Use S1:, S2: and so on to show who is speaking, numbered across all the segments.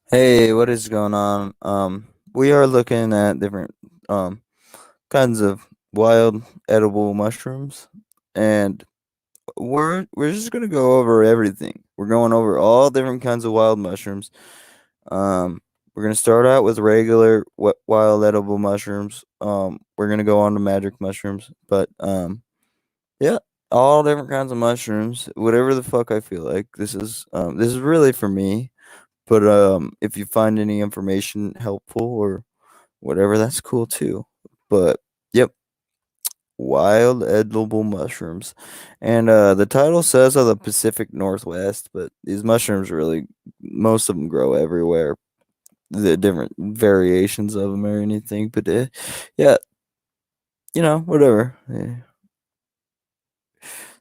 S1: Hey, what is going on? We are looking at different um kinds of wild edible mushrooms, and we're just gonna go over everything. We're going over all different kinds of wild mushrooms. Um, we're gonna start out with regular wild edible mushrooms. We're gonna go on to magic mushrooms, but yeah, all different kinds of mushrooms, whatever the fuck I feel like. This is really for me. But if you find any information helpful or whatever, that's cool too. But yep, wild edible mushrooms, and the title says of the Pacific Northwest, but these mushrooms really, most of them grow everywhere. The different variations of them or anything, but yeah, whatever.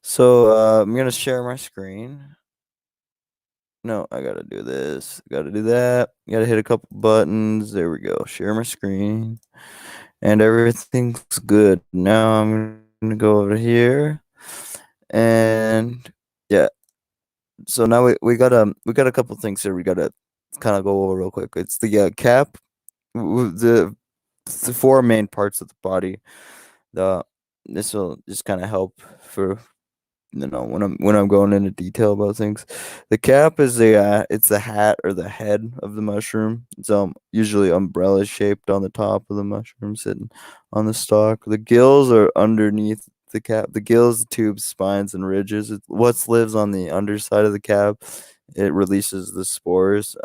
S1: So I'm gonna share my screen. No, I gotta do this. Gotta do that. Gotta hit a couple buttons. There we go. Share my screen. And everything's good. Now I'm gonna go over here and yeah. So now we got a couple things here we gotta kind of go over real quick. It's the cap, the four main parts of the body. The This will just kind of help for when I'm going into detail about things. The cap is it's the hat or the head of the mushroom. It's usually umbrella shaped on the top of the mushroom, sitting on the stalk. The gills are underneath the cap. The gills, the tubes, spines, and ridges. It's what lives on the underside of the cap. It releases the spores.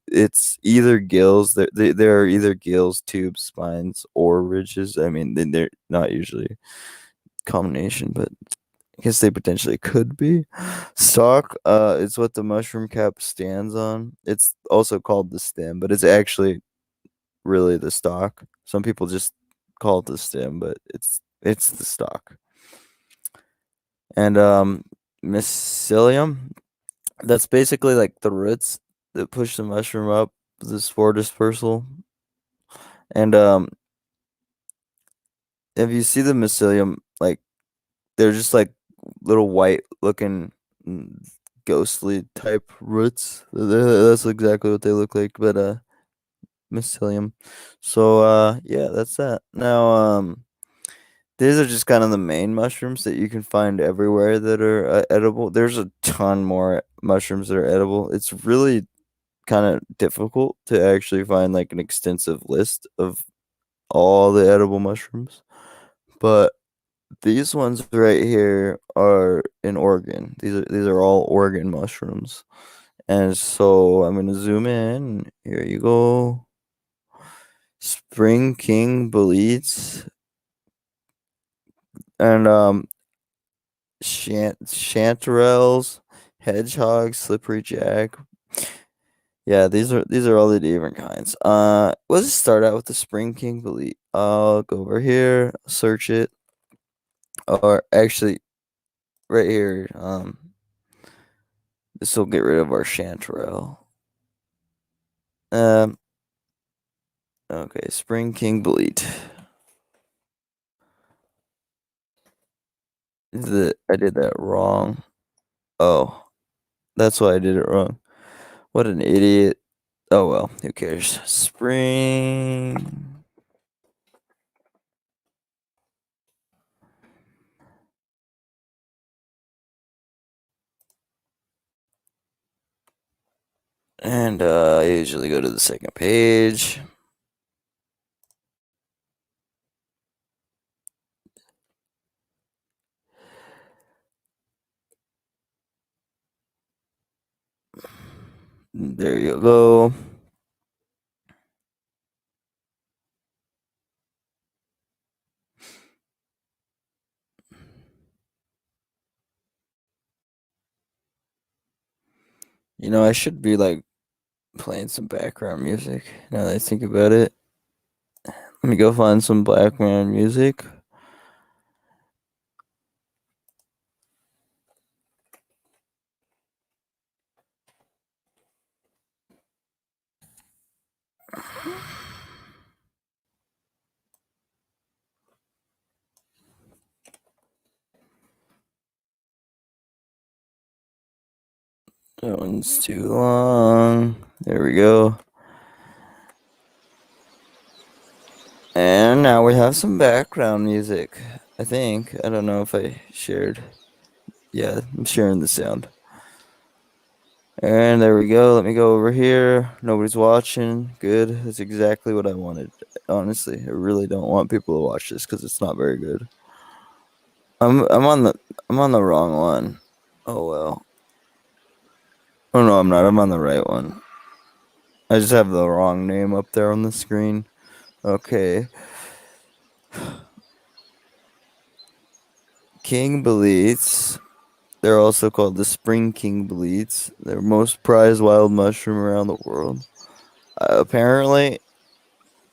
S1: It's either gills. There are either gills, tubes, spines, or ridges. I mean, they're not usually combination, but I guess they potentially could be. Stalk is what the mushroom cap stands on. It's also called the stem, but it's actually really the stalk. Some people just call it the stem, but it's the stalk. And mycelium, that's basically like the roots that push the mushroom up the spore dispersal. And if you see the mycelium, like they're just like little white looking mm, ghostly type roots. That's exactly what they look like, but mycelium. So yeah, that's that. Now these are just kind of the main mushrooms that you can find everywhere that are edible. There's a ton more mushrooms that are edible. It's really kind of difficult to actually find like an extensive list of all the edible mushrooms. But these ones right here are in Oregon. These are all Oregon mushrooms. And so I'm gonna zoom in. Here you go. Spring King Boletes and chanterelles, hedgehog, slippery jack. Yeah, these are all the different kinds. Let's just start out with the Spring King Bolete. I'll go over here, search it, or actually right here. This will get rid of our chanterelle. Um, okay, Spring King Bolete. I did that wrong. Oh, that's why I did it wrong. What an idiot. Oh well, who cares? Spring. And I usually go to the second page. There you go. I should be like playing some background music now that I think about it. Let me go find some background music. That one's too long. There we go. And now we have some background music. I think. I don't know if I shared. Yeah, I'm sharing the sound. And there we go. Let me go over here. Nobody's watching. Good. That's exactly what I wanted. Honestly, I really don't want people to watch this because it's not very good. I'm on the wrong one. Oh well. Oh no, I'm not. I'm on the right one. I just have the wrong name up there on the screen. Okay. King Boletes. They're also called the spring king boletes. They're most prized wild mushroom around the world. Apparently,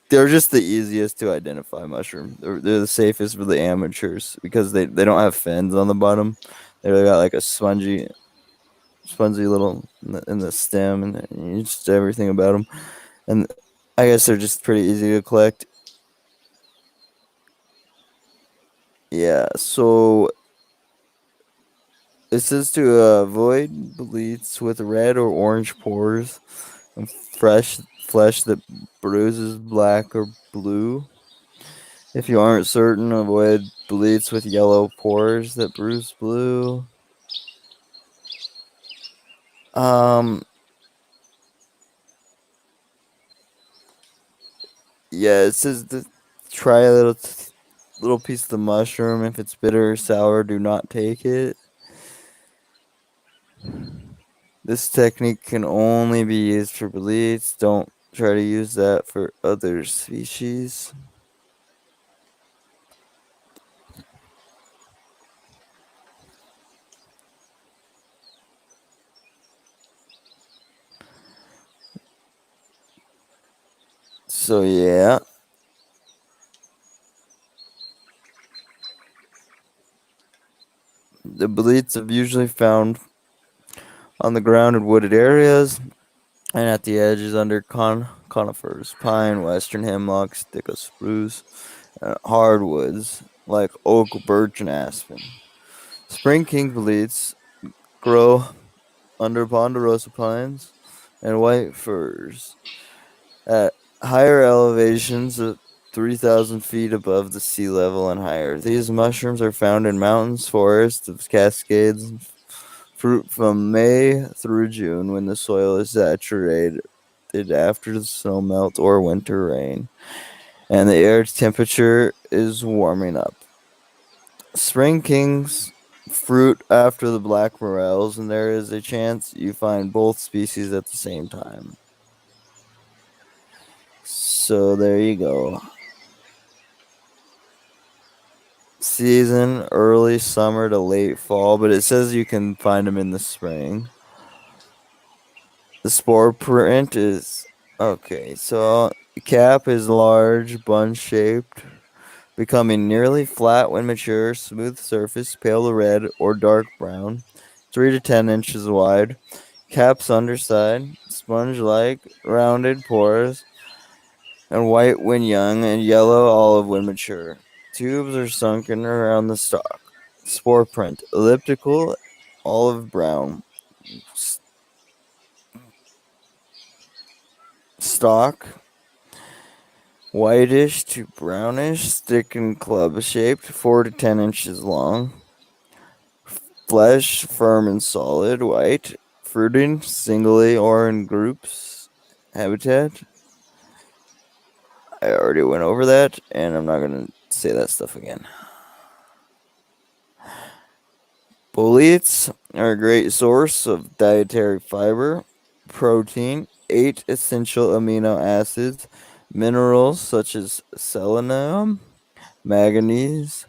S1: they're just the easiest to identify mushroom. They're the safest for the amateurs because they don't have fins on the bottom. They got like a spongy little in the stem, and just everything about them. And I guess they're just pretty easy to collect. Yeah, so it says to avoid bleats with red or orange pores and fresh flesh that bruises black or blue. If you aren't certain, avoid bleats with yellow pores that bruise blue. Um, yeah, it says to try a little piece of the mushroom. If it's bitter or sour, do not take it. This technique can only be used for bleats. Don't try to use that for other species. So yeah, the bleats are usually found on the ground in wooded areas and at the edges under conifers, pine, western hemlock, Stickle spruce, hardwoods like oak, birch, and aspen. Spring king bleats grow under ponderosa pines and white firs at higher elevations of 3,000 feet above the sea level and higher. These mushrooms are found in mountains, forests, of cascades, fruit from May through June when the soil is saturated after the snow melt or winter rain and the air temperature is warming up. Spring kings fruit after the black morels, and there is a chance you find both species at the same time. So there you go. Season early summer to late fall, but it says you can find them in the spring. The spore print is okay. So cap is large, bun shaped, becoming nearly flat when mature, smooth surface, pale red or dark brown, 3 to 10 inches wide. Cap's underside, sponge-like, rounded pores, and white when young and yellow olive when mature. Tubes are sunken around the stalk. Spore print, elliptical, olive brown. Stalk, whitish to brownish, thick and club shaped, 4 to 10 inches long. Flesh firm and solid, white. Fruiting singly or in groups. Habitat. I already went over that, and I'm not going to say that stuff again. Boletes are a great source of dietary fiber, protein, 8 essential amino acids, minerals such as selenium, manganese,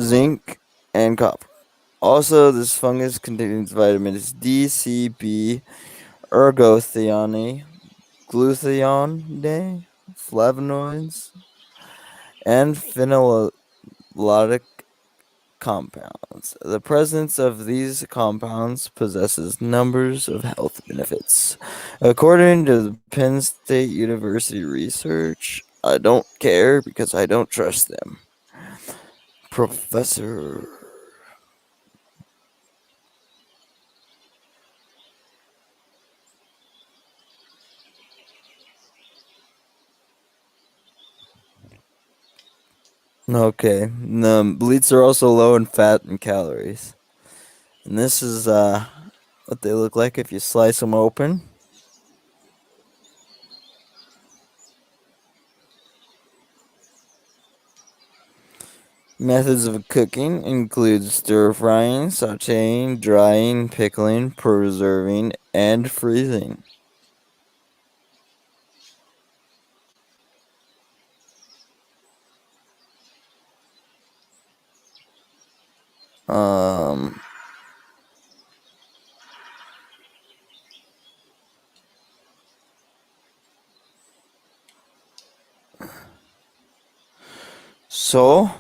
S1: zinc, and copper. Also, this fungus contains vitamins D, C, B, ergothioneine, glutathione, flavonoids, and phenolate compounds. The presence of these compounds possesses numbers of health benefits. According to the Penn State University research, I don't care because I don't trust them. Professor. Okay. The bleats are also low in fat and calories. And this is what they look like if you slice them open. Methods of cooking include stir frying, sauteing, drying, pickling, preserving, and freezing. Um, so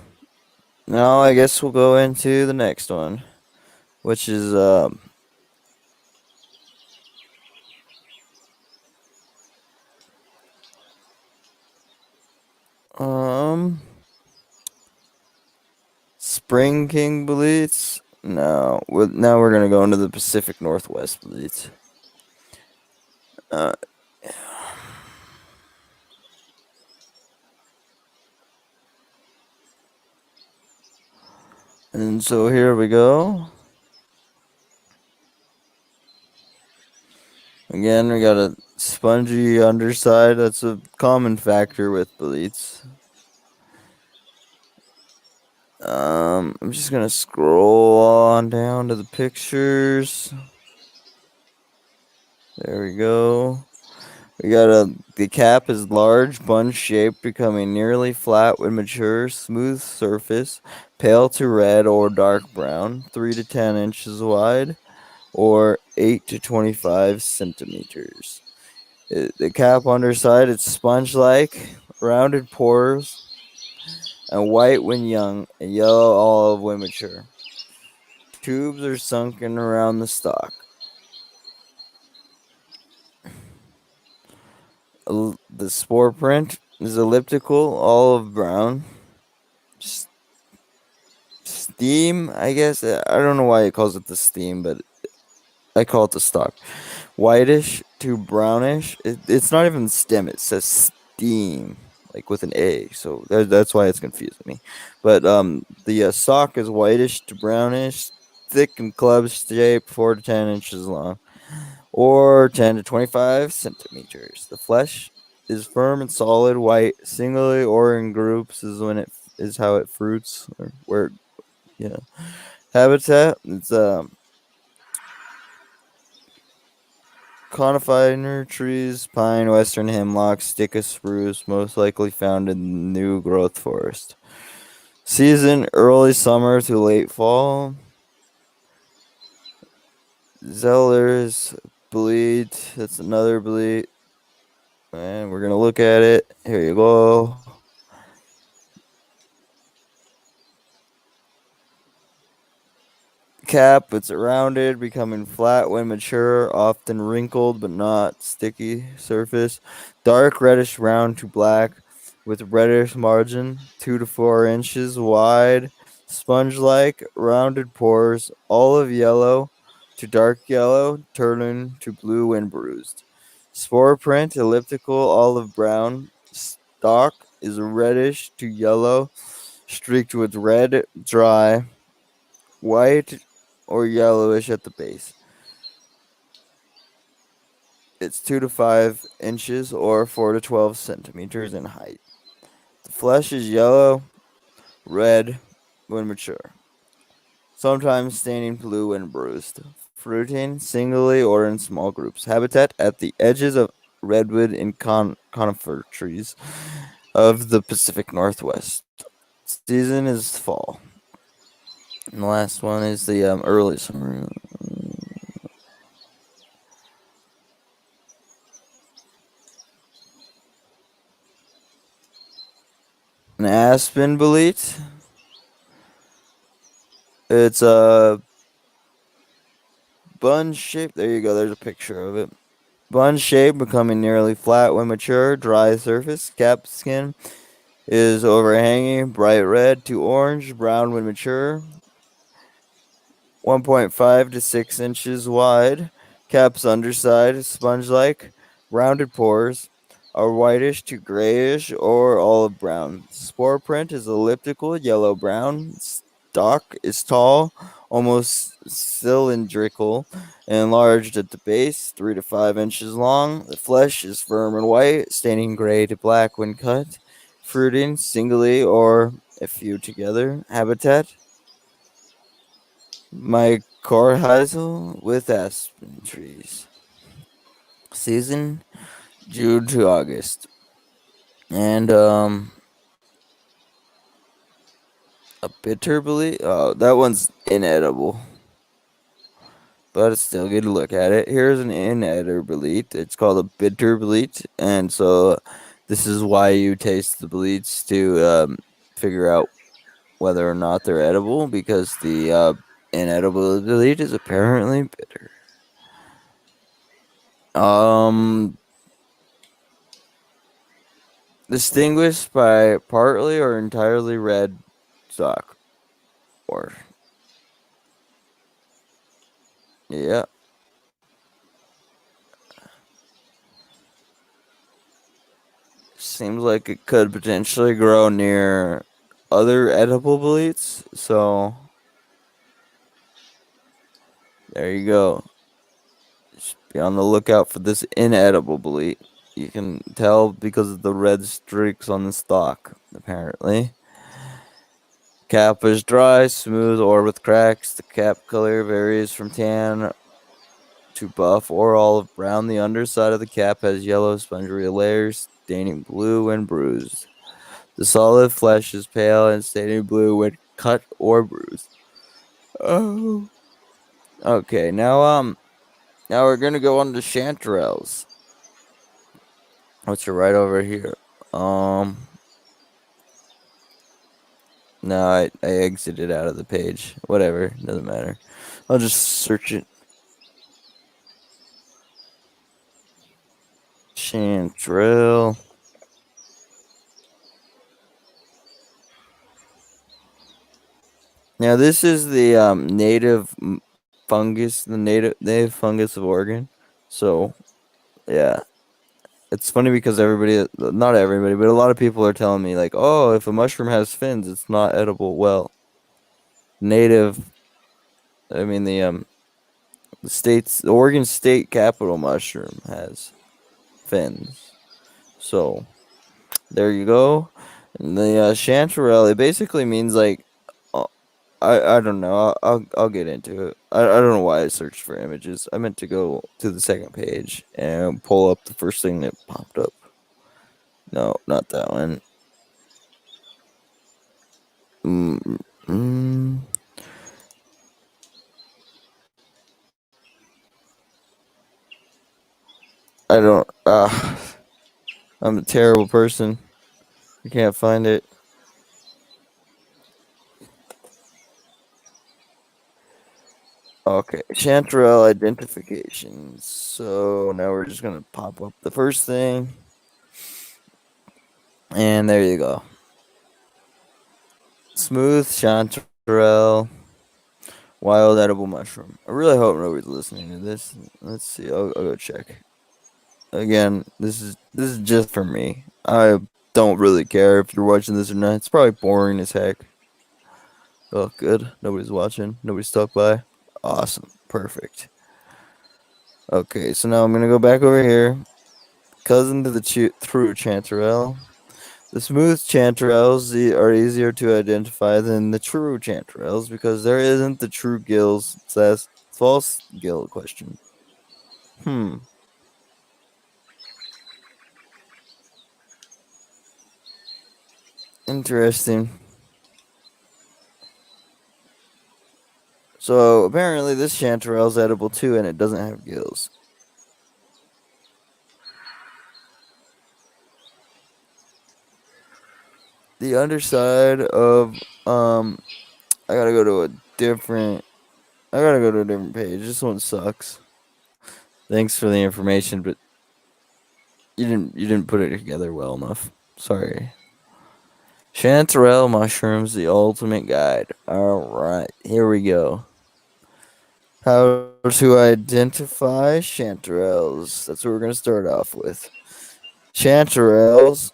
S1: now I guess we'll go into the next one, which is um Spring King bleats. No, now we're gonna go into the Pacific Northwest bleats. Uh, and so here we go. Again, we got a spongy underside. That's a common factor with bleats. I'm just gonna scroll on down to the pictures. There we go. We got the cap is large, bun shaped, becoming nearly flat when mature, smooth surface, pale to red or dark brown, 3 to 10 inches wide, or 8 to 25 centimeters. The cap underside, it's sponge-like, rounded pores, and white when young, and yellow olive when mature. Tubes are sunken around the stalk. The spore print is elliptical, olive brown. Steam, I guess. I don't know why it calls it the steam, but I call it the stalk. Whitish to brownish. It's not even stem. It says steam, like with an A. So that's why it's confusing me. But the stalk is whitish to brownish, thick and club shaped, 4 to 10 inches long, or 10 to 25 centimeters. The flesh is firm and solid, white, singly or in groups is when it is how it fruits or where yeah. Habitat, it's conifer trees, pine, western hemlock, stick of spruce, most likely found in new growth forest. Season, early summer to late fall. Zellers, bleed, that's another bleed. And we're gonna look at it. Here you go. Cap, it's rounded, becoming flat when mature, often wrinkled but not sticky surface. Dark reddish brown to black with reddish margin, 2 to 4 inches wide, sponge like, rounded pores, olive yellow to dark yellow, turning to blue when bruised. Spore print, elliptical, olive brown. Stalk is reddish to yellow, streaked with red, dry, white or yellowish at the base. It's 2 to 5 inches or 4 to 12 centimeters in height. The flesh is yellow, red when mature, sometimes staining blue when bruised. Fruiting singly or in small groups. Habitat at the edges of redwood and conifer trees of the Pacific Northwest. Season is fall. And the last one is the early summer. An aspen bolete. It's a bun shape. There you go. There's a picture of it. Bun shape, becoming nearly flat when mature. Dry surface. Cap skin is overhanging, bright red to orange, brown when mature. 1.5 to 6 inches wide. Cap's underside, sponge like, rounded pores, are whitish to grayish or olive brown. Spore print is elliptical, yellow brown. Stalk is tall, almost cylindrical, and enlarged at the base, 3 to 5 inches long. The flesh is firm and white, staining gray to black when cut. Fruiting singly or a few together. Habitat mycorrhizal with aspen trees. Season June to August. And a bitter belly. Oh, that one's inedible, but it's still good to look at it. Here's an inedible belite. It's called a bitter belite, and so this is why you taste the belites to figure out whether or not they're edible, because the inedible belite is apparently bitter. Um, distinguished by partly or entirely red stalk, or yeah. Seems like it could potentially grow near other edible belites. So there you go. Just be on the lookout for this inedible belite. You can tell because of the red streaks on the stalk, apparently. Cap is dry, smooth, or with cracks. The cap color varies from tan to buff or olive brown. The underside of the cap has yellow spongy layers, staining blue when bruised. The solid flesh is pale and staining blue when cut or bruised. Oh. Okay, now we're gonna go on to chanterelles, which are right over here. No, I exited out of the page. Whatever, doesn't matter. I'll just search it. Chanterelle. Now this is the native fungus, the native fungus of Oregon. So yeah, it's funny because everybody, not everybody, but a lot of people are telling me like, oh, if a mushroom has fins, it's not edible. Well, native, I mean the Oregon State Capitol mushroom has fins. So there you go. And the chanterelle, it basically means like, uh, I don't know. I'll get into it. I don't know why I searched for images. I meant to go to the second page and pull up the first thing that popped up. No, not that one. Mm, mm, I don't. I'm a terrible person. I can't find it. Okay, chanterelle identification. So now we're just gonna pop up the first thing, and there you go. Smooth chanterelle, wild edible mushroom. I really hope nobody's listening to this. Let's see. I'll go check. Again, this is just for me. I don't really care if you're watching this or not. It's probably boring as heck. Oh, good. Nobody's watching. Nobody stuck by. Awesome. Perfect. Okay, so now I'm gonna go back over here. Cousin to the true chanterelle. The smooth chanterelles are easier to identify than the true chanterelles because there isn't the true gills. Says false gill question. Hmm. Interesting. So apparently this chanterelle is edible too, and it doesn't have gills. The underside of I gotta go to a different. I gotta go to a different page. This one sucks. Thanks for the information, but you didn't put it together well enough. Sorry. Chanterelle mushrooms, the ultimate guide. All right, here we go. How to identify chanterelles. That's what we're gonna start off with. Chanterelles,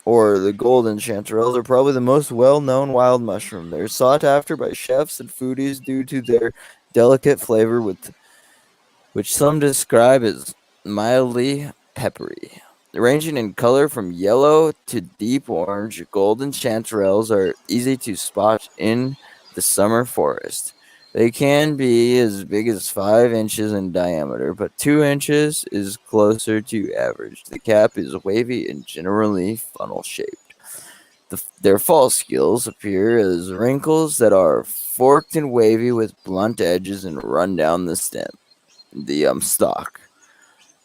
S1: or the golden chanterelles, are probably the most well-known wild mushroom. They're sought after by chefs and foodies due to their delicate flavor, which some describe as mildly peppery. Ranging in color from yellow to deep orange, golden chanterelles are easy to spot in the summer forest. They can be as big as 5 inches in diameter, but 2 inches is closer to average. The cap is wavy and generally funnel shaped. Their fall scales appear as wrinkles that are forked and wavy with blunt edges and run down the stem, the stalk.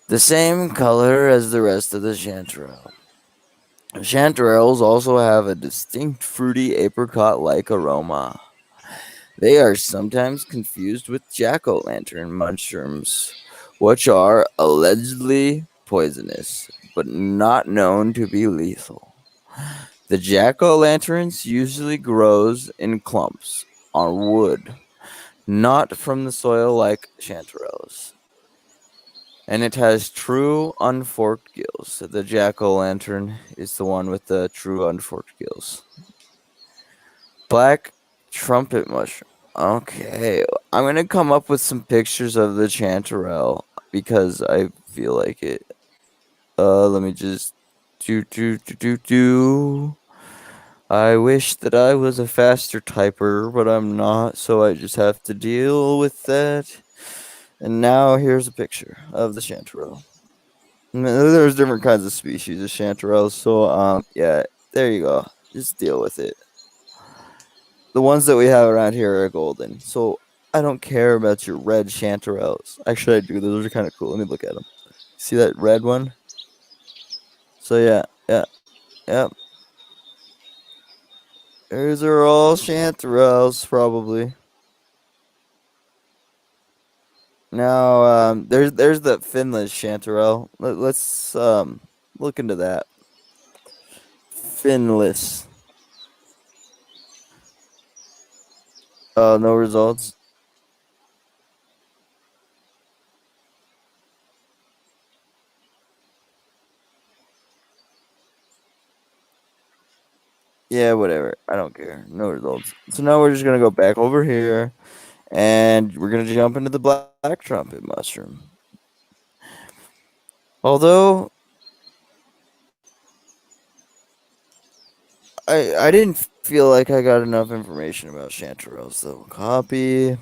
S1: The same color as the rest of the chanterelle. Chanterelles also have a distinct fruity apricot-like aroma. They are sometimes confused with jack-o'-lantern mushrooms, which are allegedly poisonous, but not known to be lethal. The jack-o'-lanterns usually grows in clumps on wood, not from the soil like chanterelles. And it has true unforked gills. The jack-o'-lantern is the one with the true unforked gills. Black trumpet mushroom. Okay, I'm gonna come up with some pictures of the chanterelle because I feel like it. Let me just do. I wish that I was a faster typer, but I'm not, so I just have to deal with that. And now here's a picture of the chanterelle. There's different kinds of species of chanterelles, so yeah, there you go. Just deal with it. The ones that we have around here are golden, so I don't care about your red chanterelles. Actually, I do. Those are kind of cool. Let me look at them. See that red one? So yeah. Those are all chanterelles, probably. Now, there's the finless chanterelle. Let's look into that. Finless. No results. Yeah, whatever. I don't care. No results. So now we're just gonna go back over here, and we're gonna jump into the black trumpet mushroom. Although I didn't feel like I got enough information about chanterelles, so copy,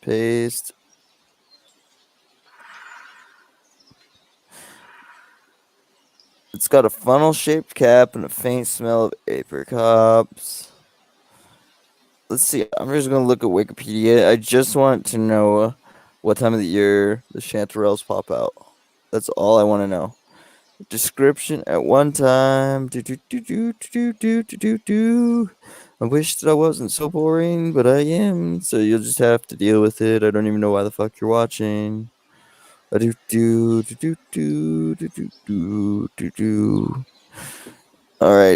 S1: paste. It's got a funnel-shaped cap and a faint smell of apricots. Let's see. I'm just gonna look at Wikipedia. I just want to know what time of the year the chanterelles pop out. That's all I want to know. Description at one time. I wish that I wasn't so boring, but I am. So you'll just have to deal with it. I don't even know why the fuck you're watching. All right,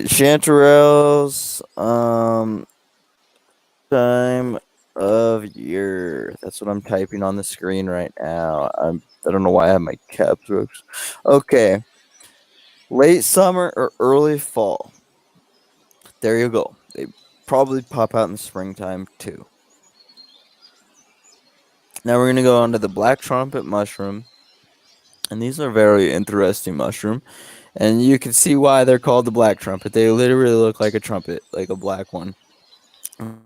S1: chanterelles. Time of year. That's what I'm typing on the screen right now. I don't know why I have my caps locked. Okay. Late summer or early fall. There you go. They probably pop out in the springtime too. Now we're going to go on to the black trumpet mushroom. And these are very interesting mushroom. And you can see why they're called the black trumpet. They literally look like a trumpet, like a black one.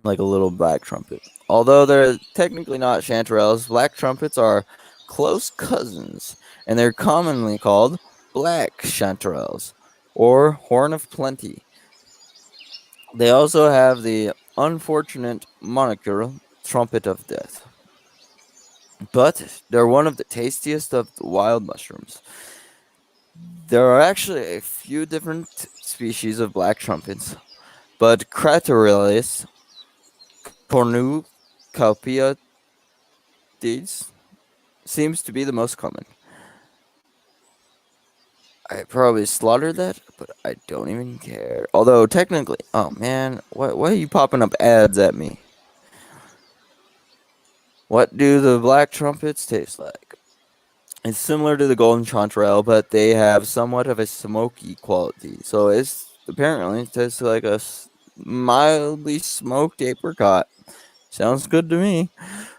S1: Like a little black trumpet. Although they're technically not chanterelles, black trumpets are close cousins. And they're commonly called black chanterelles or horn of plenty. They also have the unfortunate moniker trumpet of death. But they're one of the tastiest of the wild mushrooms. There are actually a few different species of black trumpets, but Craterellus cornucopia seems to be the most common. I probably slaughtered that, but I don't even care. Although technically, oh man, why are you popping up ads at me? What do the black trumpets taste like? It's similar to the golden chanterelle, but they have somewhat of a smoky quality. So it's apparently it tastes like a mildly smoked apricot. Sounds good to me.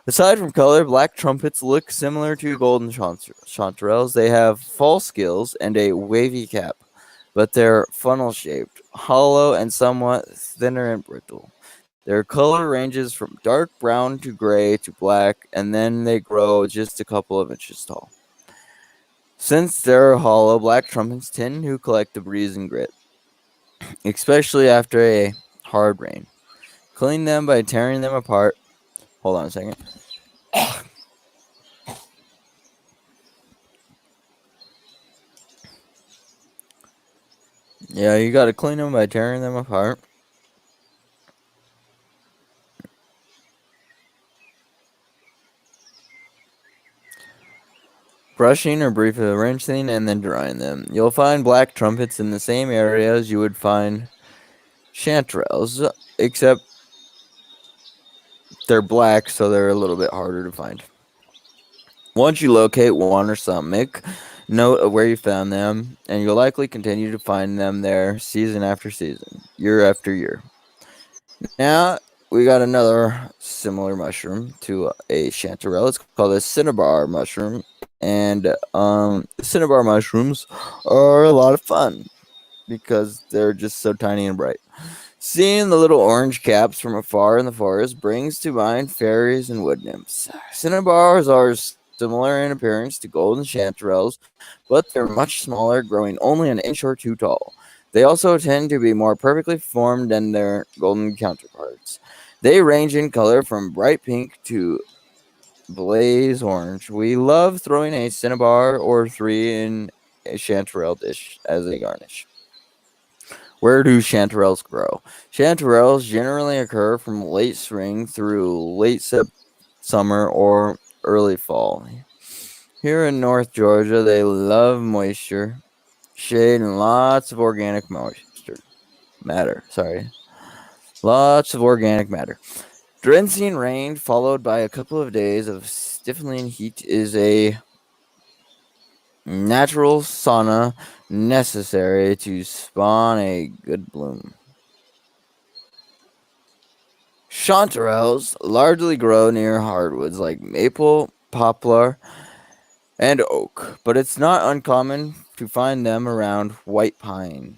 S1: Aside from color, black trumpets look similar to golden chanterelles. They have false gills and a wavy cap, but they're funnel shaped, hollow, and somewhat thinner and brittle. Their color ranges from dark brown to gray to black, and then they grow just a couple of inches tall. Since they're hollow, black trumpets tend to collect debris and grit, especially after a hard rain. Clean them by tearing them apart. Hold on a second. Yeah, you gotta clean them by tearing them apart. Brushing or briefly rinsing and then drying them. You'll find black trumpets in the same areas you would find chanterelles, except they're black, so they're a little bit harder to find. Once you locate one or some, make note of where you found them, and you'll likely continue to find them there season after season, year after year. Now, we got another similar mushroom to a chanterelle. It's called a cinnabar mushroom, and cinnabar mushrooms are a lot of fun because they're just so tiny and bright. Seeing the little orange caps from afar in the forest brings to mind fairies and wood nymphs. Cinnabars are similar in appearance to golden chanterelles, but they're much smaller, growing only an inch or two tall. They also tend to be more perfectly formed than their golden counterparts. They range in color from bright pink to blaze orange. We love throwing a cinnabar or three in a chanterelle dish as a garnish. Where do chanterelles grow? Chanterelles generally occur from late spring through late summer or early fall. Here in North Georgia, they love moisture, shade, and lots of organic matter. Lots of organic matter. Drenching rain followed by a couple of days of stifling heat is a natural sauna necessary to spawn a good bloom. Chanterelles largely grow near hardwoods like maple, poplar, and oak, but it's not uncommon to find them around white pine.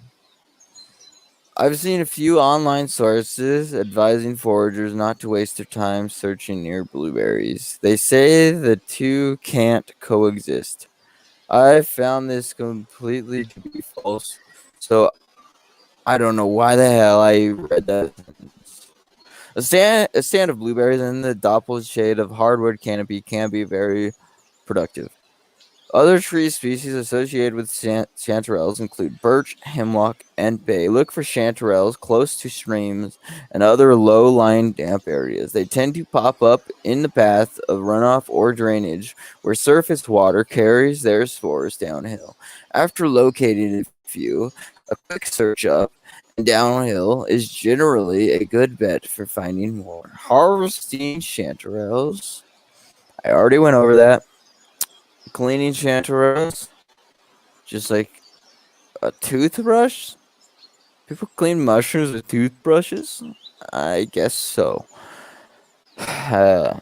S1: I've seen a few online sources advising foragers not to waste their time searching near blueberries. They say the two can't coexist. I found this completely to be false, so I don't know why the hell I read that. A stand of blueberries in the dappled shade of hardwood canopy can be very productive. Other tree species associated with chanterelles include birch, hemlock, and bay. Look for chanterelles close to streams and other low-lying damp areas. They tend to pop up in the path of runoff or drainage where surface water carries their spores downhill. After locating a few, a quick search up and downhill is generally a good bet for finding more. Harvesting chanterelles. I already went over that. Cleaning chanterelles, just like a toothbrush. People clean mushrooms with toothbrushes? I guess so. And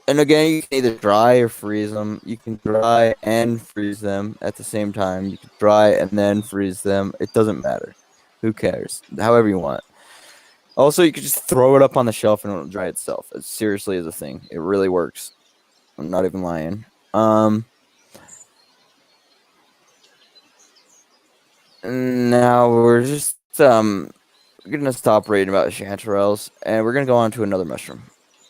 S1: again, you can either dry or freeze them. You can dry and freeze them at the same time. You can dry and then freeze them. It doesn't matter. Who cares? However you want. Also, you could just throw it up on the shelf and it'll dry itself. It seriously is a thing. It really works. I'm not even lying. Now we're just gonna stop reading about chanterelles, and we're gonna go on to another mushroom,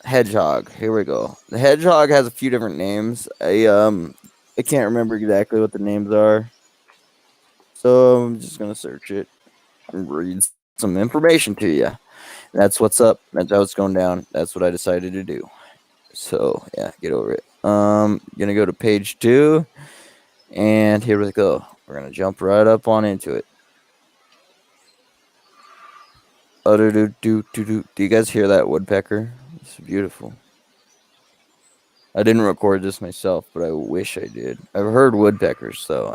S1: hedgehog. Here we go. The hedgehog has a few different names. I can't remember exactly what the names are, so I'm just gonna search it and read some information to you. That's what's up. That's how it's going down. That's what I decided to do. So yeah, get over it. Gonna go to page 2, and here we go. We're gonna jump right up on into it. Do you guys hear that woodpecker? It's beautiful. I didn't record this myself, but I wish I did. I've heard woodpeckers, so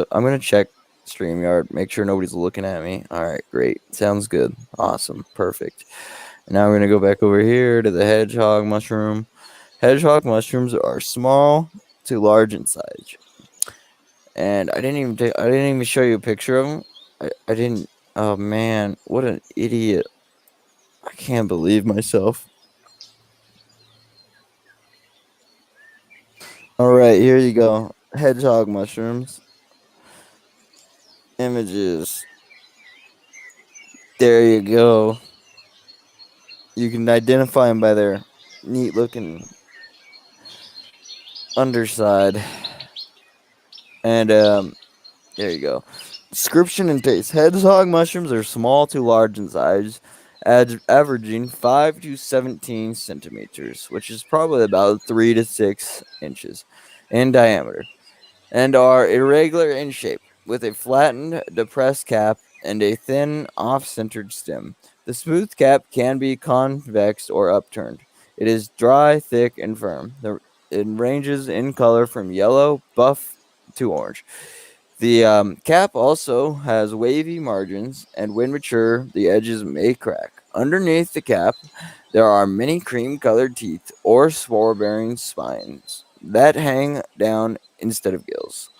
S1: I'm gonna check StreamYard, make sure nobody's looking at me. All right, great, sounds good, awesome, perfect. And now we're gonna go back over here to the hedgehog mushroom. Hedgehog mushrooms are small to large in size, and I didn't even show you a picture of them. I didn't. Oh man, what an idiot! I can't believe myself. All right, here you go. Hedgehog mushrooms. Images. There you go. You can identify them by their neat looking underside. And there you go. Description and taste. Hedgehog mushrooms are small to large in size, averaging 5 to 17 centimeters, which is probably about 3 to 6 inches in diameter, and are irregular in shape, with a flattened, depressed cap and a thin, off-centered stem. The smooth cap can be convex or upturned. It is dry, thick, and firm. It ranges in color from yellow, buff, to orange. The cap also has wavy margins, and when mature, the edges may crack. Underneath the cap, there are many cream-colored teeth or spore-bearing spines that hang down instead of gills.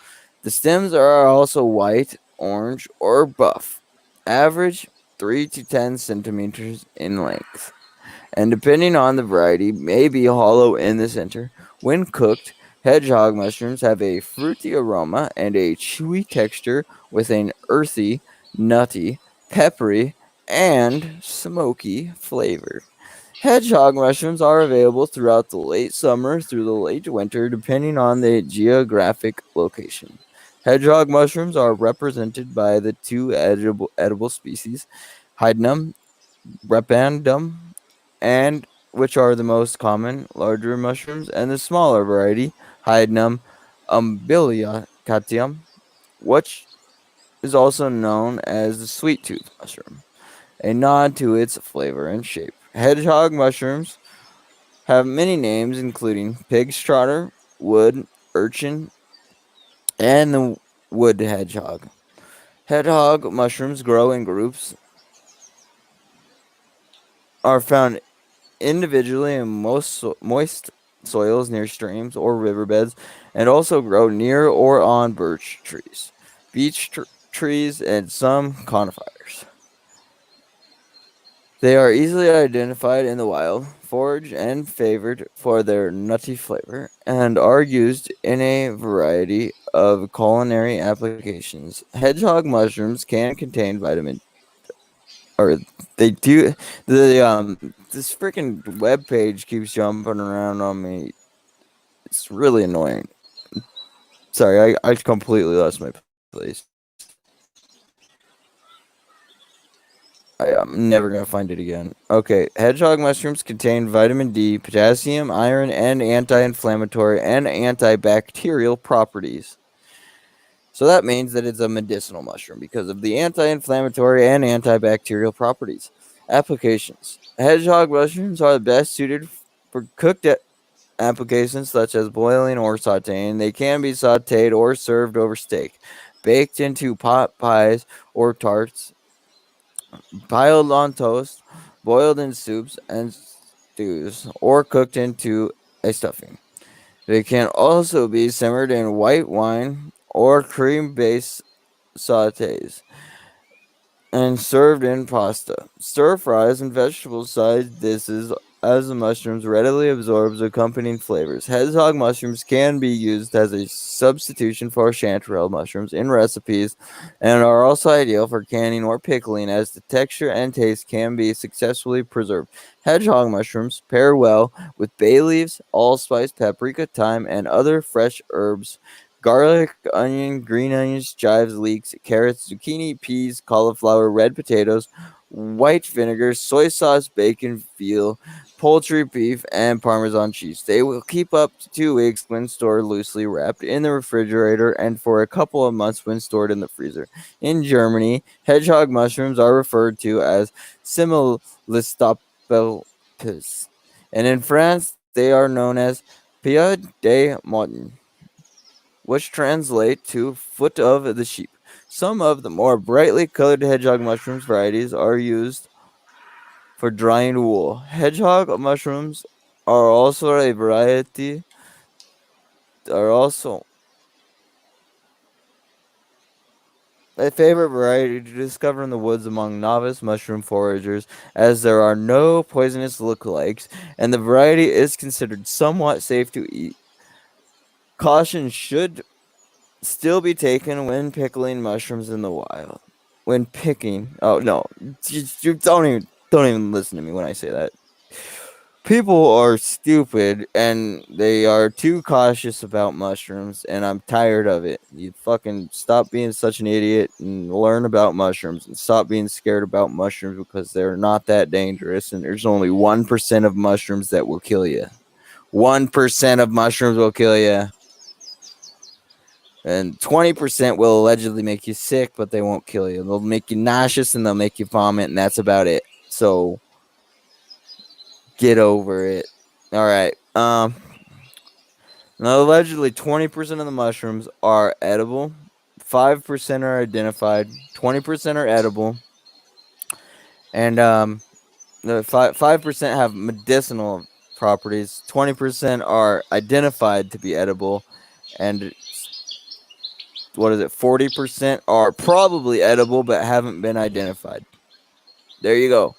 S1: The stems are also white, orange, or buff, average 3 to 10 centimeters in length, and depending on the variety, may be hollow in the center. When cooked, hedgehog mushrooms have a fruity aroma and a chewy texture with an earthy, nutty, peppery, and smoky flavor. Hedgehog mushrooms are available throughout the late summer through the late winter, depending on the geographic location. Hedgehog mushrooms are represented by the two edible species, Hydnum repandum, and which are the most common, larger mushrooms, and the smaller variety, Hydnum umbilicatium, which is also known as the sweet tooth mushroom, a nod to its flavor and shape. Hedgehog mushrooms have many names, including pig's trotter, wood urchin, and the wood hedgehog. Hedgehog mushrooms grow in groups, are found individually in moist soils near streams or riverbeds, and also grow near or on birch trees, trees, and some conifers. They are easily identified in the wild, foraged and favored for their nutty flavor, and are used in a variety of culinary applications. Hedgehog mushrooms can contain vitamin, or they do. This freaking web page keeps jumping around on me. It's really annoying. Sorry, I completely lost my place. I'm never gonna find it again. Okay, hedgehog mushrooms contain vitamin D, potassium, iron, and anti-inflammatory and antibacterial properties. So that means that it's a medicinal mushroom because of the anti-inflammatory and antibacterial properties. Applications: hedgehog mushrooms are the best suited for cooked applications such as boiling or sauteing. They can be sauteed or served over steak, baked into pot pies or tarts, piled on toast, boiled in soups and stews, or cooked into a stuffing. They can also be simmered in white wine or cream based sautés and served in pasta, stir fries, and vegetable side dishes as the mushrooms readily absorbs accompanying flavors. Hedgehog mushrooms can be used as a substitution for chanterelle mushrooms in recipes and are also ideal for canning or pickling as the texture and taste can be successfully preserved. Hedgehog mushrooms pair well with bay leaves, allspice, paprika, thyme, and other fresh herbs. Garlic, onion, green onions, chives, leeks, carrots, zucchini, peas, cauliflower, red potatoes, white vinegar, soy sauce, bacon, veal, poultry, beef, and Parmesan cheese. They will keep up to 2 weeks when stored loosely wrapped in the refrigerator and for a couple of months when stored in the freezer. In Germany, hedgehog mushrooms are referred to as similistopelpis, and in France, they are known as Pia de Mountain, which translate to foot of the sheep. Some of the more brightly colored hedgehog mushrooms varieties are used for drying wool. Hedgehog mushrooms are also a variety are also a favorite variety to discover in the woods among novice mushroom foragers, as there are no poisonous lookalikes, and the variety is considered somewhat safe to eat. Caution should still be taken when pickling mushrooms in the wild. When picking, oh no, you don't even listen to me when I say that. People are stupid and they are too cautious about mushrooms, and I'm tired of it. You fucking stop being such an idiot and learn about mushrooms, and stop being scared about mushrooms, because they're not that dangerous, and there's only 1% of mushrooms that will kill you. 1% of mushrooms will kill you. And 20% will allegedly make you sick, but they won't kill you. They'll make you nauseous and they'll make you vomit, and that's about it. So get over it. All right. Now, allegedly 20% of the mushrooms are edible. 5% are identified. 20% are edible. And the 5% have medicinal properties. 20% are identified to be edible, and 40% are probably edible but haven't been identified. There you go.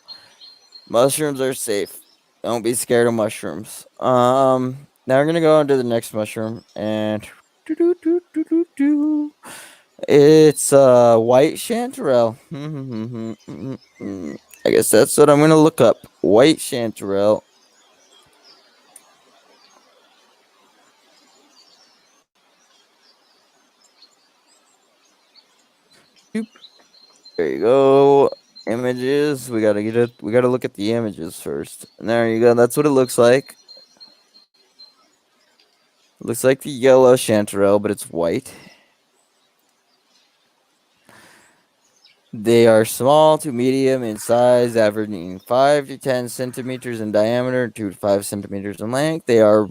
S1: Mushrooms are safe. Don't be scared of mushrooms. Now we're gonna go on to the next mushroom, and it's white chanterelle. I guess that's what I'm gonna look up. White chanterelle. There you go. Images. We gotta get it. We gotta look at the images first. And there you go. That's what it looks like. It looks like the yellow chanterelle, but it's white. They are small to medium in size, averaging 5 to 10 centimeters in diameter, 2 to 5 centimeters in length. They are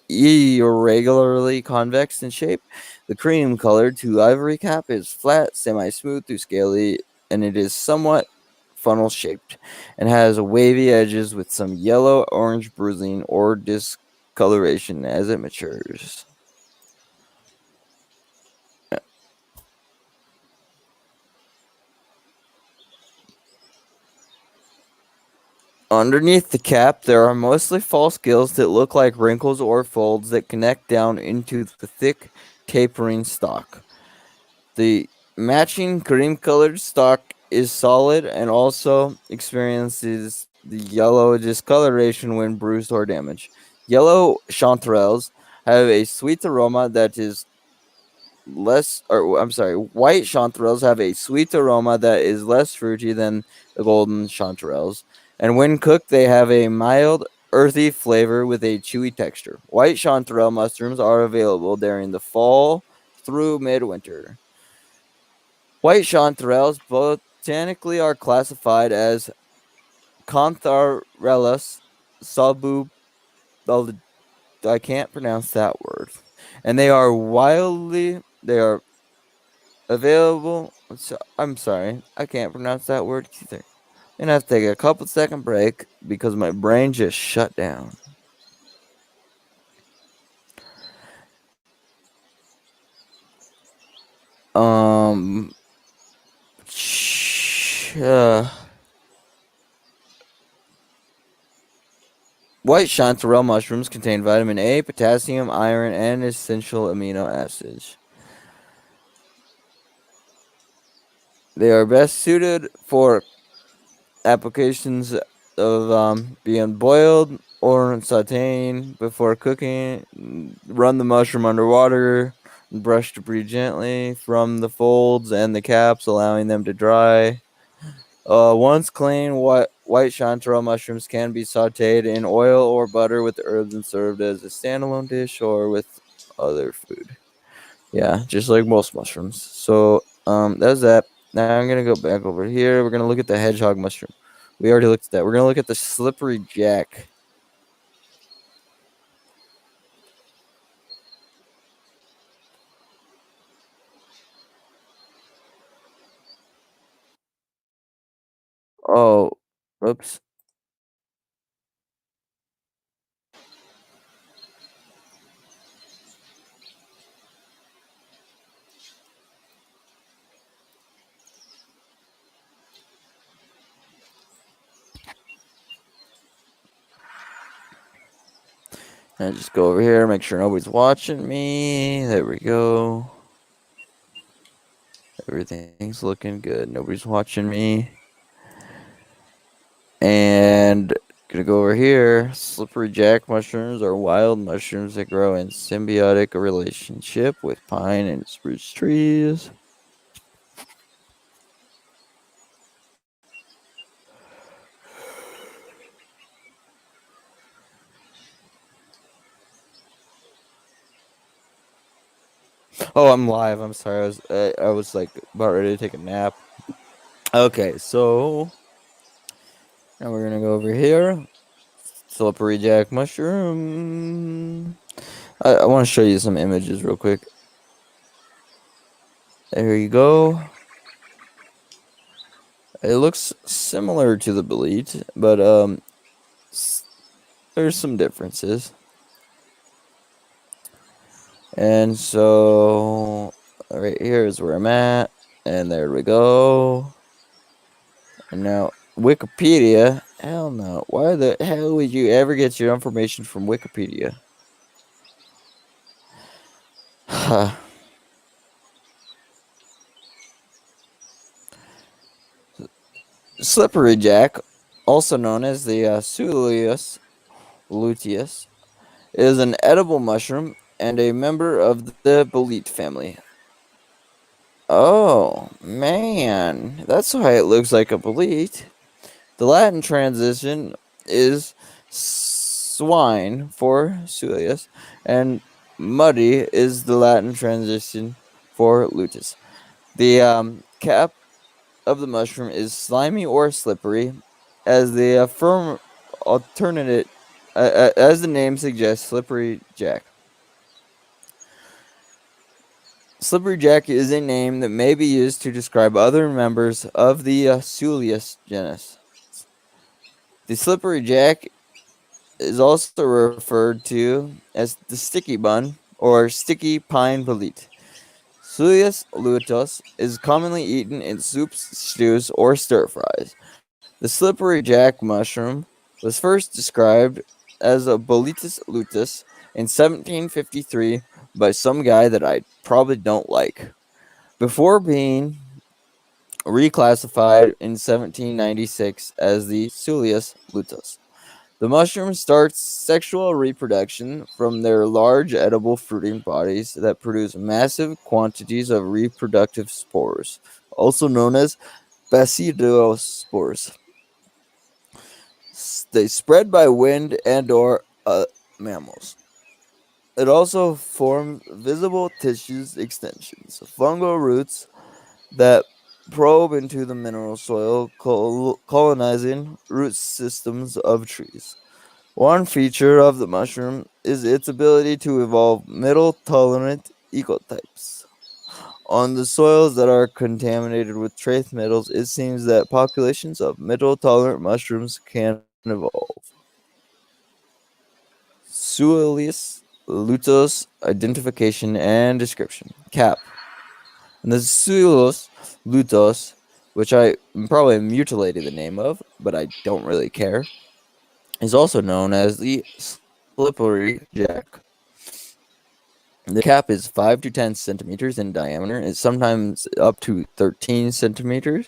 S1: irregularly convex in shape. The cream colored to ivory cap is flat, semi-smooth to scaly, and it is somewhat funnel shaped and has wavy edges with some yellow orange bruising or discoloration as it matures. Underneath the cap, there are mostly false gills that look like wrinkles or folds that connect down into the thick, tapering stalk. The matching cream-colored stalk is solid and also experiences the yellow discoloration when bruised or damaged. Yellow chanterelles have a sweet aroma that is white chanterelles have a sweet aroma that is less fruity than the golden chanterelles, and when cooked, they have a mild, earthy flavor with a chewy texture. White chanterelle mushrooms are available during the fall through midwinter. White chanterelles botanically are classified as Cantharellus subub. I can't pronounce that word, and they are available. I'm sorry, I can't pronounce that word either. I'm gonna have to take a couple-second break because my brain just shut down. Um, White chanterelle mushrooms contain vitamin A, potassium, iron, and essential amino acids. They are best suited for applications of being boiled or sauteing before cooking. Run the mushroom underwater and brush debris gently from the folds and the caps, allowing them to dry. Once clean, white chanterelle mushrooms can be sauteed in oil or butter with herbs and served as a standalone dish or with other food. Yeah, just like most mushrooms. So that's that. Now I'm gonna go back over here. We're gonna look at the hedgehog mushroom. We already looked at that. We're gonna look at the slippery jack. Oh, oops. And just go over here, make sure nobody's watching me. There we go. Everything's looking good. Nobody's watching me. And gonna go over here. Slippery jack mushrooms are wild mushrooms that grow in symbiotic relationship with pine and spruce trees. Oh, I'm live. I'm sorry. I was like about ready to take a nap. Okay, so now we're gonna go over here. Slippery jack mushroom. I want to show you some images real quick. There you go. It looks similar to the bolete, but there's some differences. And so right here is where I'm at, and there we go. And now Wikipedia, hell no. Why the hell would you ever get your information from Wikipedia? Slippery jack, also known as the Sulius luteus, is an edible mushroom and a member of the bolete family. Oh, man. That's why it looks like a bolete. The Latin transition is swine for Sulius, and muddy is the Latin transition for luteus. The cap of the mushroom is slimy or slippery, as the firm alternate, as the name suggests, slippery jack. Slippery jack is a name that may be used to describe other members of the Sulius genus. The slippery jack is also referred to as the sticky bun or sticky pine bolete. Sulius luteus is commonly eaten in soups, stews, or stir fries. The slippery jack mushroom was first described as a Boletus luteus in 1753 by some guy that I probably don't like, before being reclassified in 1796 as the Sulius luteus. The mushroom starts sexual reproduction from their large edible fruiting bodies that produce massive quantities of reproductive spores, also known as basidospores. They spread by wind and/or mammals. It also forms visible tissues extensions, fungal roots that probe into the mineral soil, colonizing root systems of trees. One feature of the mushroom is its ability to evolve metal-tolerant ecotypes. On the soils that are contaminated with trace metals, it seems that populations of metal-tolerant mushrooms can evolve. Suilius luteus identification and description. Cap. And the Suilius luteus, which I probably mutilated the name of, but I don't really care, is also known as the slippery jack. The cap is 5 to 10 centimeters in diameter. It's sometimes up to 13 centimeters.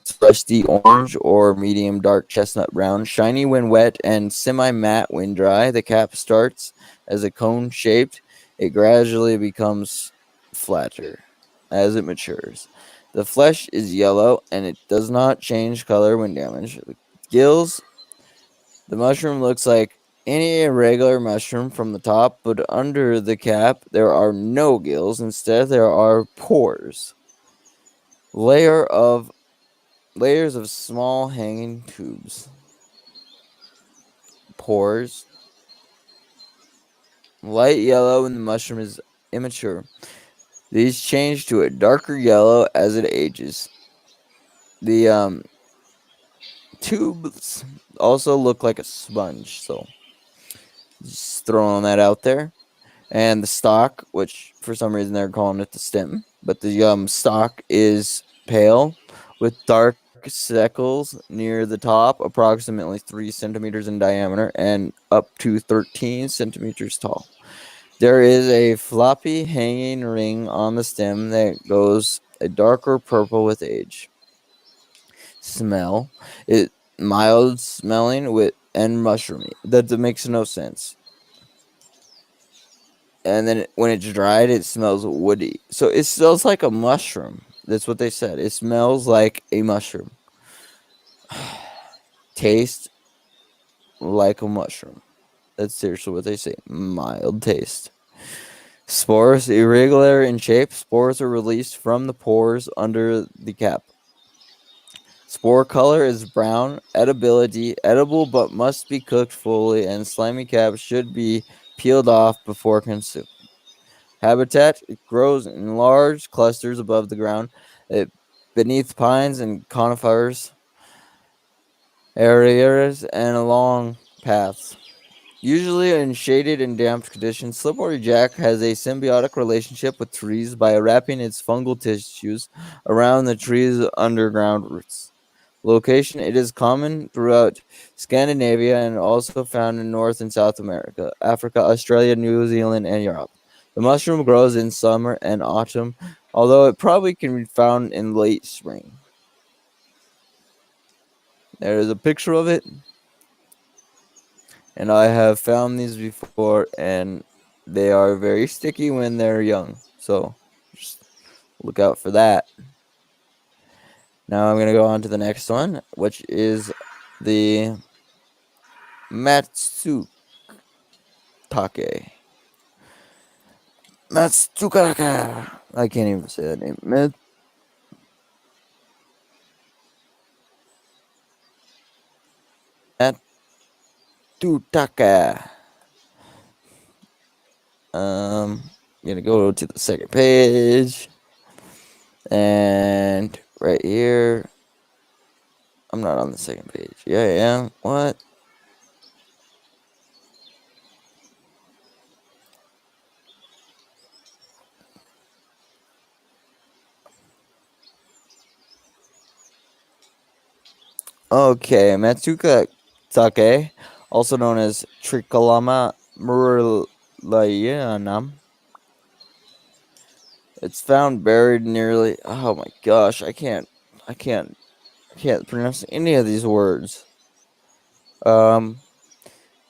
S1: It's rusty orange or medium dark chestnut brown, shiny when wet and semi-matte when dry. The cap starts as a cone shaped. It gradually becomes flatter as it matures. The flesh is yellow and it does not change color when damaged. The gills, the mushroom looks like any irregular mushroom from the top, but under the cap there are no gills. Instead, there are pores. Layers of small hanging tubes. Pores. Light yellow when the mushroom is immature. These change to a darker yellow as it ages. The tubes also look like a sponge. So just throwing that out there. And the stalk, which for some reason they're calling it the stem, but the stalk is pale with dark speckles near the top, approximately 3 centimeters in diameter and up to 13 centimeters tall. There is a floppy hanging ring on the stem that goes a darker purple with age. Smell it mild smelling with and mushroomy. That makes no sense. And then when it's dried, it smells woody. So it smells like a mushroom. That's what they said. It smells like a mushroom. Taste like a mushroom. That's seriously what they say. Mild taste. Spores, irregular in shape. Spores are released from the pores under the cap. Spore color is brown. Edibility, edible but must be cooked fully, and slimy cap should be peeled off before consuming. Habitat, it grows in large clusters above the ground, beneath pines and conifers areas and along paths. Usually in shaded and damp conditions, slippery jack has a symbiotic relationship with trees by wrapping its fungal tissues around the tree's underground roots. Location, it is common throughout Scandinavia and also found in North and South America, Africa, Australia, New Zealand, and Europe. The mushroom grows in summer and autumn, although it probably can be found in late spring. There is a picture of it, and I have found these before, and they are very sticky when they're young, so just look out for that. Now I'm going to go on to the next one, which is the Matsutake. Matsutake. I can't even say that name. Matsutake. I'm gonna go to the second page, and right here, I'm not on the second page. Yeah, I am. What? Okay, Matsuka Take, also known as Tricholoma murrayana. It's found buried nearly. Oh my gosh, I can't pronounce any of these words. This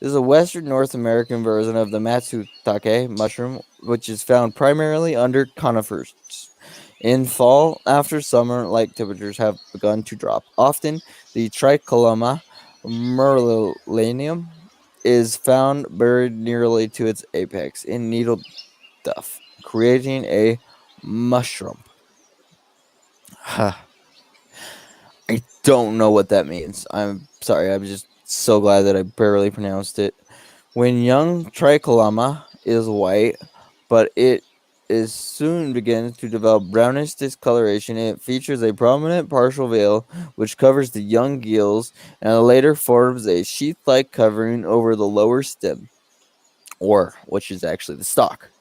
S1: is a Western North American version of the Matsutake mushroom, which is found primarily under conifers. In fall, after summer-like temperatures have begun to drop, often the Tricoloma murrayana is found buried nearly to its apex in needle duff, creating a mushroom. I don't know what that means. I'm sorry. I'm just so glad that I barely pronounced it. When young Tricoloma is white, but it is soon begins to develop brownish discoloration. It features a prominent partial veil which covers the young gills and later forms a sheath-like covering over the lower stem, or which is actually the stalk,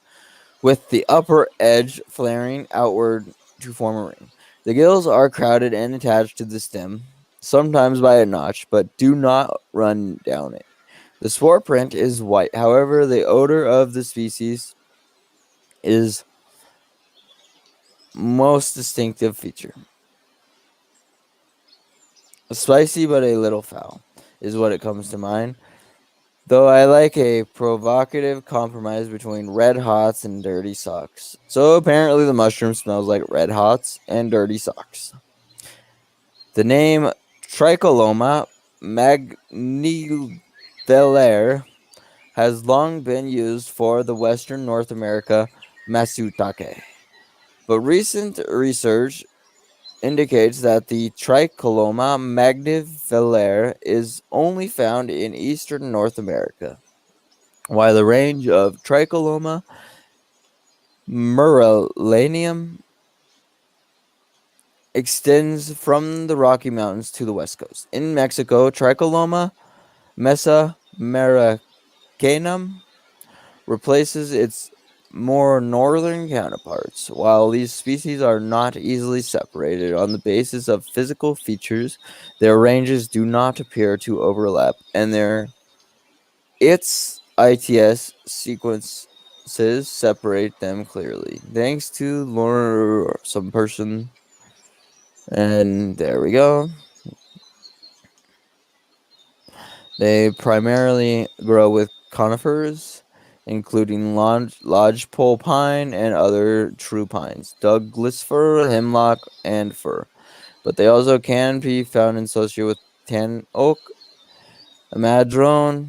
S1: with the upper edge flaring outward to form a ring. The gills are crowded and attached to the stem, sometimes by a notch, but do not run down it. The spore print is white. However, the odor of the species is most distinctive feature. Spicy but a little foul is what it comes to mind. Though I like a provocative compromise between red hots and dirty socks. So apparently the mushroom smells like red hots and dirty socks. The name Tricoloma magnivelare has long been used for the Western North America Matsutake. But recent research indicates that the Tricoloma magnivelare is only found in eastern North America, while the range of Tricoloma murrayana extends from the Rocky Mountains to the west coast. In Mexico, Tricholoma mesoamericanum replaces its more northern counterparts. While these species are not easily separated on the basis of physical features, their ranges do not appear to overlap, and its ITS sequences separate them clearly, thanks to some person. And there we go. They primarily grow with conifers, including lodgepole pine and other true pines, Douglas fir, hemlock, and fir. But they also can be found associated with tan oak, madrona,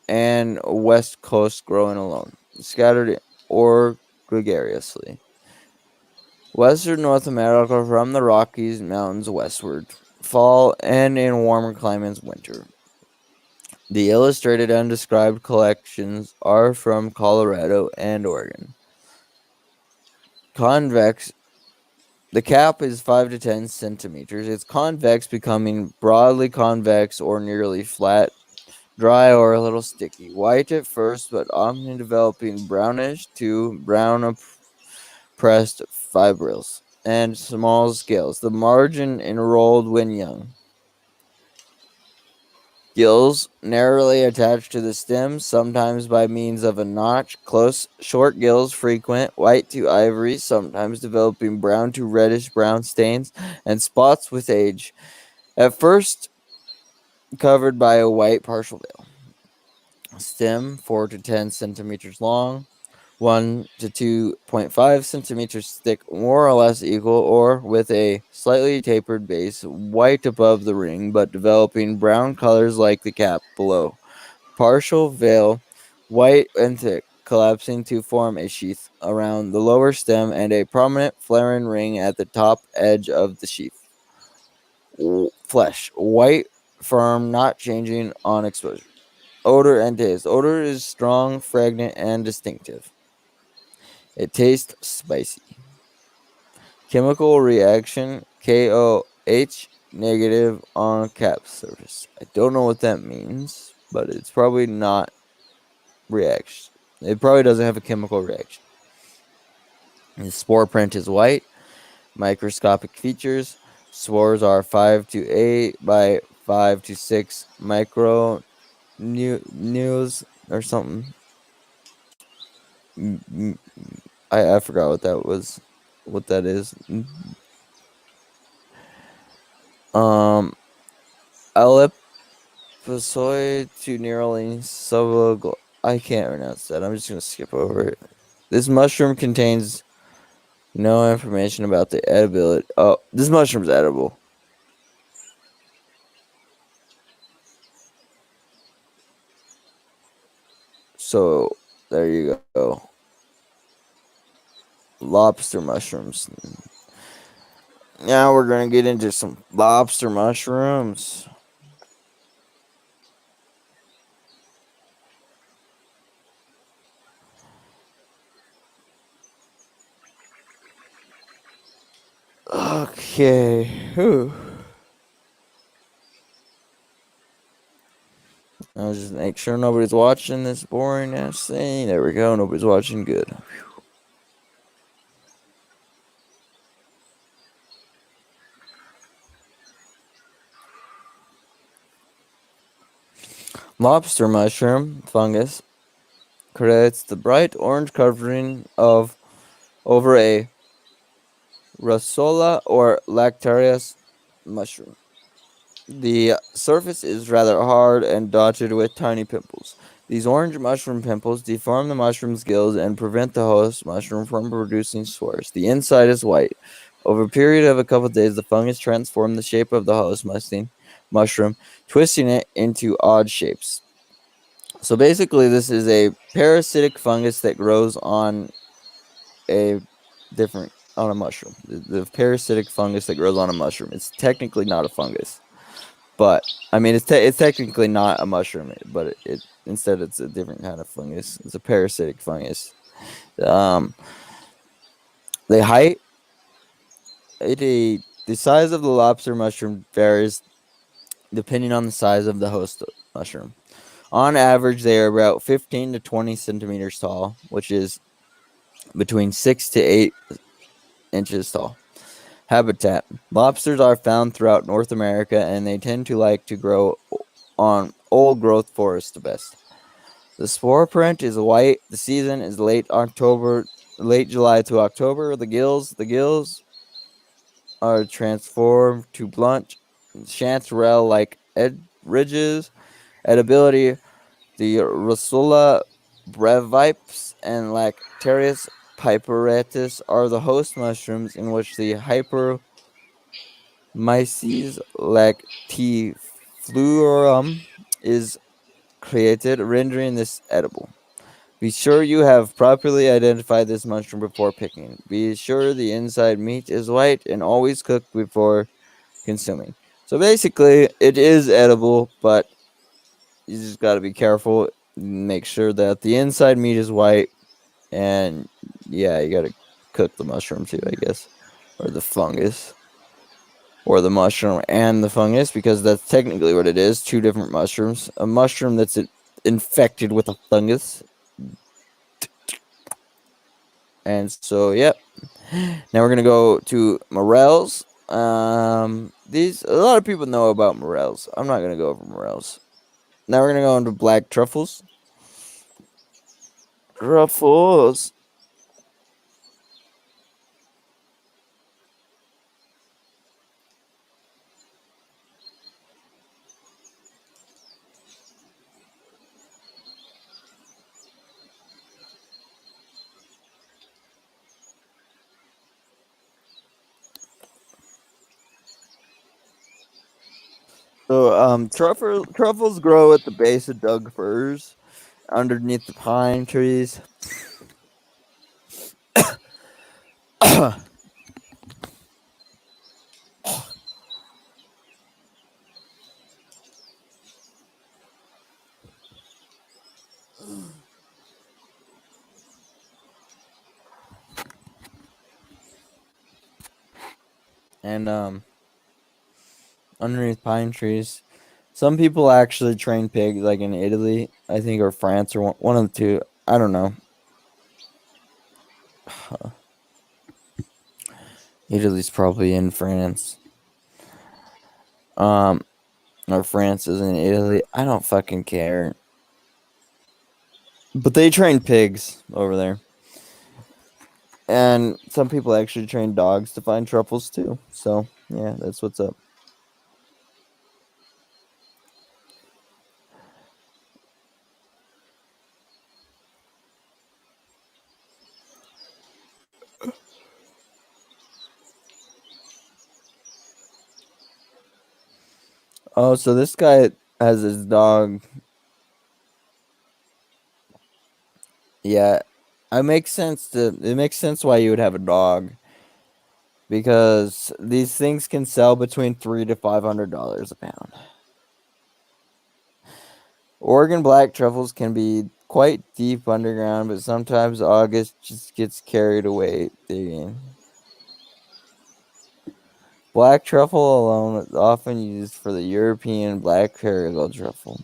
S1: and west coast growing alone, scattered or gregariously. Western North America from the Rockies Mountains westward, fall, and in warmer climates winter. The illustrated and described collections are from Colorado and Oregon. Convex. The cap is 5 to 10 centimeters. It's convex, becoming broadly convex or nearly flat, dry or a little sticky. White at first, but often developing brownish to brown pressed fibrils and small scales. The margin enrolled when young. Gills narrowly attached to the stem, sometimes by means of a notch. Close, short gills frequent, white to ivory, sometimes developing brown to reddish brown stains and spots with age. At first covered by a white partial veil. Stem 4 to 10 centimeters long, 1 to 2.5 centimeters thick, more or less equal, or with a slightly tapered base, white above the ring, but developing brown colors like the cap below. Partial veil, white and thick, collapsing to form a sheath around the lower stem and a prominent flaring ring at the top edge of the sheath. Flesh, white, firm, not changing on exposure. Odor and taste. Odor is strong, fragrant, and distinctive. It tastes spicy. Chemical reaction, KOH negative on cap surface. I don't know what that means, but it's probably not reaction. It probably doesn't have a chemical reaction. The spore print is white. Microscopic features. Spores are 5 to 8 by 5 to 6 micro news or something. I forgot what that was. What that is. Ellipsoid to nearly subgl. I can't pronounce that. I'm just gonna skip over it. This mushroom contains no information about the edibility. Oh, this mushroom's edible. So there you go. Lobster mushrooms. Now we're gonna get into some lobster mushrooms. Okay. Whew. I'll just make sure nobody's watching this boring ass thing. There we go. Nobody's watching. Good. Lobster mushroom fungus creates the bright orange covering of over a Rasola or Lactarius mushroom. The surface is rather hard and dotted with tiny pimples. These orange mushroom pimples deform the mushroom's gills and prevent the host mushroom from producing spores. The inside is white. Over a period of a couple of days, the fungus transforms the shape of the host mushroom, twisting it into odd shapes. So basically, this is a parasitic fungus that grows on a mushroom. The parasitic fungus that grows on a mushroom. It's technically not a fungus, but I mean, it's technically not a mushroom, but instead it's a different kind of fungus. It's a parasitic fungus. The height the size of the lobster mushroom varies depending on the size of the host mushroom. On average, they are about 15 to 20 centimeters tall, which is between 6 to 8 inches tall. Habitat. Lobsters are found throughout North America and they tend to like to grow on old growth forests the best. The spore print is white. The season is late July to October. The gills are transformed to blunt chanterelle like ridges. Edibility, the Rossula brevipes and Lactarius piperatus are the host mushrooms in which the Hypermyces lactifluorum is created, rendering this edible. Be sure you have properly identified this mushroom before picking. Be sure the inside meat is white and always cooked before consuming. So basically, it is edible, but you just got to be careful. Make sure that the inside meat is white, and yeah, you got to cook the mushroom too, I guess, or the fungus, or the mushroom and the fungus, because that's technically what it is. Two different mushrooms. A mushroom that's infected with a fungus. And so, yep. Now we're gonna go to morels. These a lot of people know about morels. I'm not gonna go over morels. Now we're gonna go into black truffles. Truffles. So, truffles grow at the base of Doug firs, underneath the pine trees. And underneath pine trees. Some people actually train pigs, like in Italy, I think, or France, or one of the two. I don't know. Italy's probably in France. Or France is in Italy. I don't fucking care. But they train pigs over there. And some people actually train dogs to find truffles too. So, yeah, that's what's up. Oh, so this guy has his dog. Yeah, it makes sense why you would have a dog, because these things can sell between $300 to $500 a pound. Oregon black truffles can be quite deep underground, but sometimes August just gets carried away digging. Black truffle alone is often used for the European black Perigal truffle,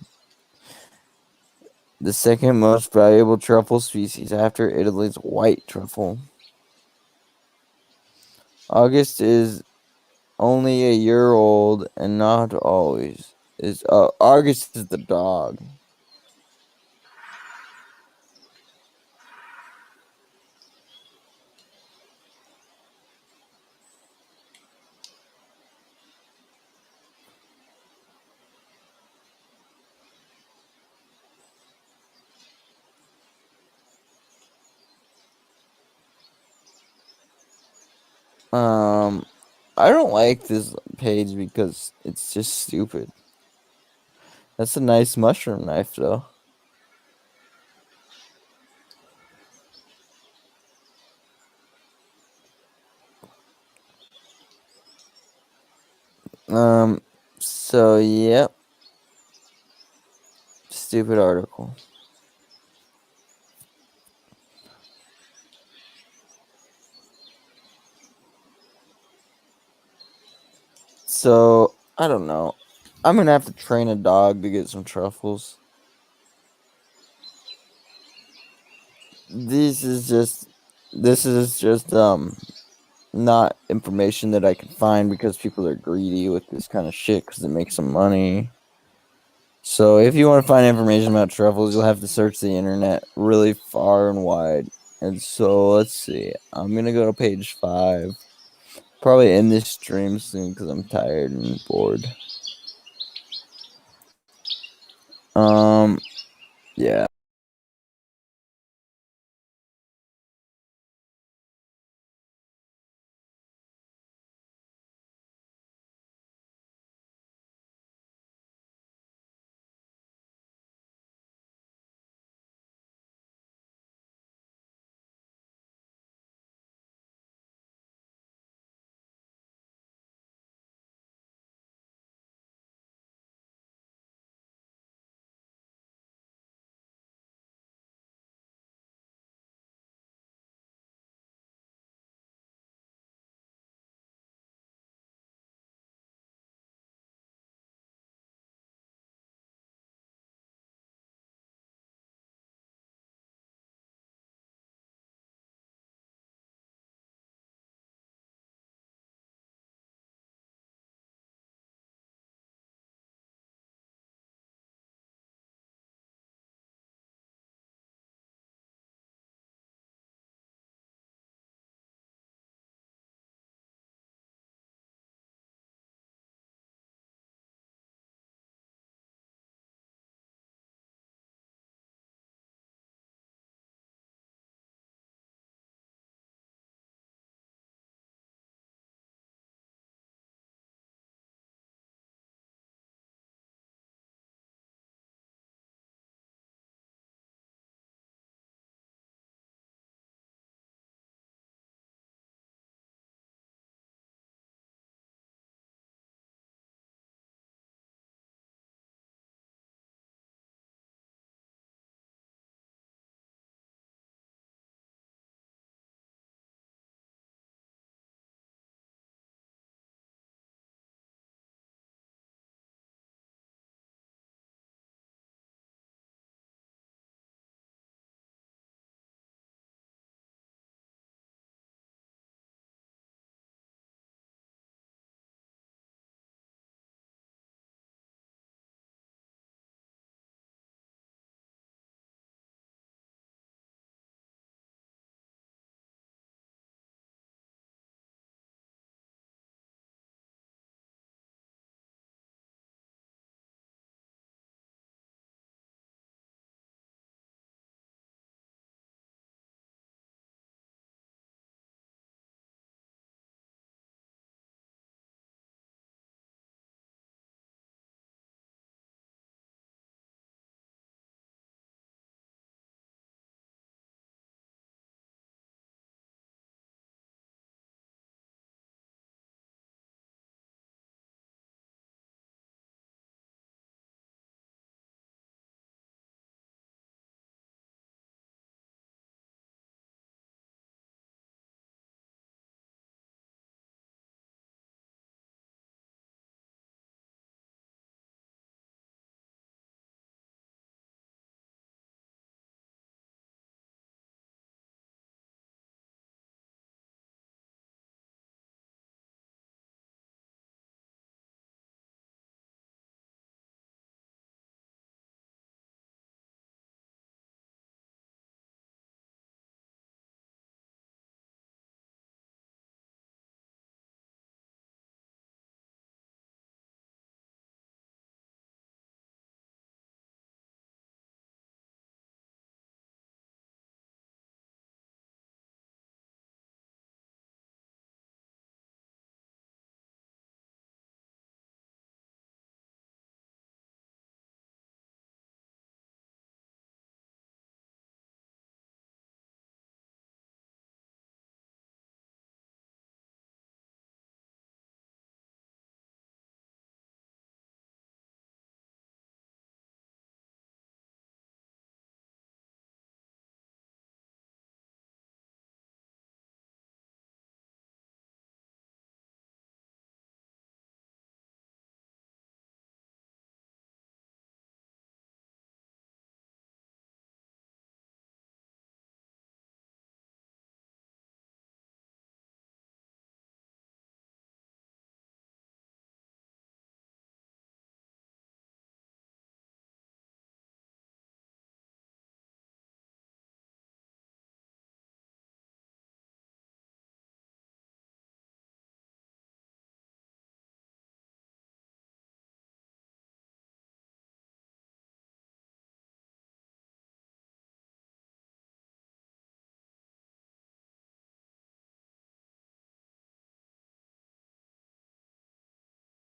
S1: the second most valuable truffle species after Italy's white truffle. August is only a year old and not always. August is the dog. I don't like this page because it's just stupid. That's a nice mushroom knife, though. So yep. Stupid article. So I don't know. I'm gonna have to train a dog to get some truffles. This is just not information that I can find because people are greedy with this kind of shit because it makes them money. So if you want to find information about truffles, you'll have to search the internet really far and wide. And so let's see. I'm gonna go to page 5. Probably end this stream soon because I'm tired and bored. Yeah.